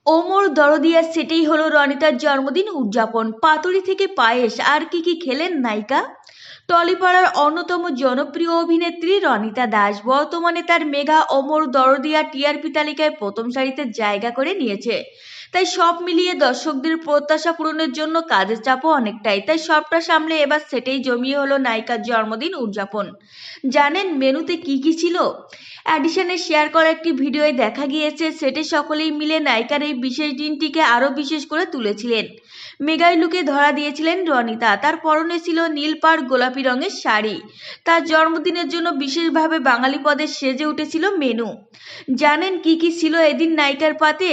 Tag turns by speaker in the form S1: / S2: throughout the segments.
S1: ওমর দরদিয়ার সেটেই হলো রনিতার জন্মদিন উদযাপন। পাতুরি থেকে পায়েস আর কি খেলেন নায়িকা। টলিপাড়ার অন্যতম জনপ্রিয় অভিনেত্রী রনিতা দাস বর্তমানে তার মেগা ওমর দরদিয়া টিআরপি তালিকায় প্রথম সারিতে জায়গা করে নিয়েছে। তাই সব মিলিয়ে দর্শকদের প্রত্যাশা পূরণের জন্য কাজের চাপও অনেকটাই। তাই সবটা সামলে এবার সেটেই জমিয়ে হলো নায়িকার জন্মদিন উদযাপন। জানেন মেনুতে কি ছিল? অ্যাডিশনে শেয়ার করা একটি ভিডিওয়ে দেখা গিয়েছে সেটে সকলেই মিলে নায়িকার এই বিশেষ দিনটিকে আরও বিশেষ করে তুলেছিলেন। মেগাই লুকে ধরা দিয়েছিলেন রনিতা। তার পরনে ছিল নীল পাড় গোলাপি রঙের শাড়ি। তার জন্মদিনের জন্য বিশেষভাবে বাঙালি পদে সেজে উঠেছিল মেনু। জানেন কি ছিল এদিন নায়িকার পাতে?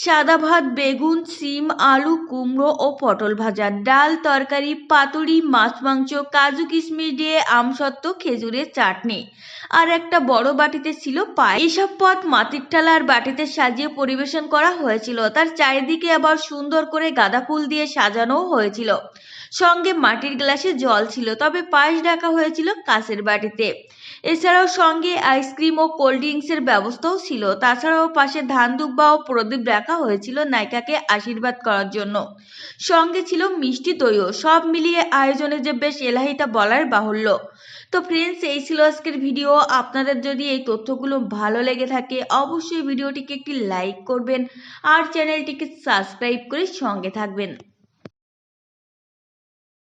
S1: সাদা ভাত, বেগুন, সিম, আলু, কুমড়ো ও পটল ভাজা, ডাল, তরকারি, পাতুরি, মাছ মাংস, কাজু কিশমিশ দিয়ে আমসত্ত্ব, খেজুরের চাটনি আর একটা বড় বাটিতে ছিল পায়েস। এসব পদ মাটির থালা আর বাটিতে সাজিয়ে পরিবেশন করা হয়েছিল। তার চারিদিকে আবার সুন্দর করে গাঁদা ফুল দিয়ে সাজানোও হয়েছিল। সঙ্গে মাটির গ্লাসে জল ছিল, তবে পায়েস ঢাকা হয়েছিল কাঁচের বাটিতে। এছাড়াও সঙ্গে আইসক্রিম ও কোল্ড ড্রিঙ্কসের ব্যবস্থাও ছিল। তাছাড়াও পাশে ধান দুব্বা ও প্রদীপ রাখা হয়েছিল নায়িকাকে আশীর্বাদ করার জন্য। সঙ্গে ছিল মিষ্টি দইও। সব মিলিয়ে আয়োজনে যে বেশ এলাহি তা বলার বাহুল্য। তো ফ্রেন্ডস, এই ছিল আজকের ভিডিও। আপনাদের যদি এই তথ্যগুলো ভালো লেগে থাকে অবশ্যই ভিডিওটিকে একটি লাইক করবেন আর চ্যানেলটিকে সাবস্ক্রাইব করে সঙ্গে থাকবেন।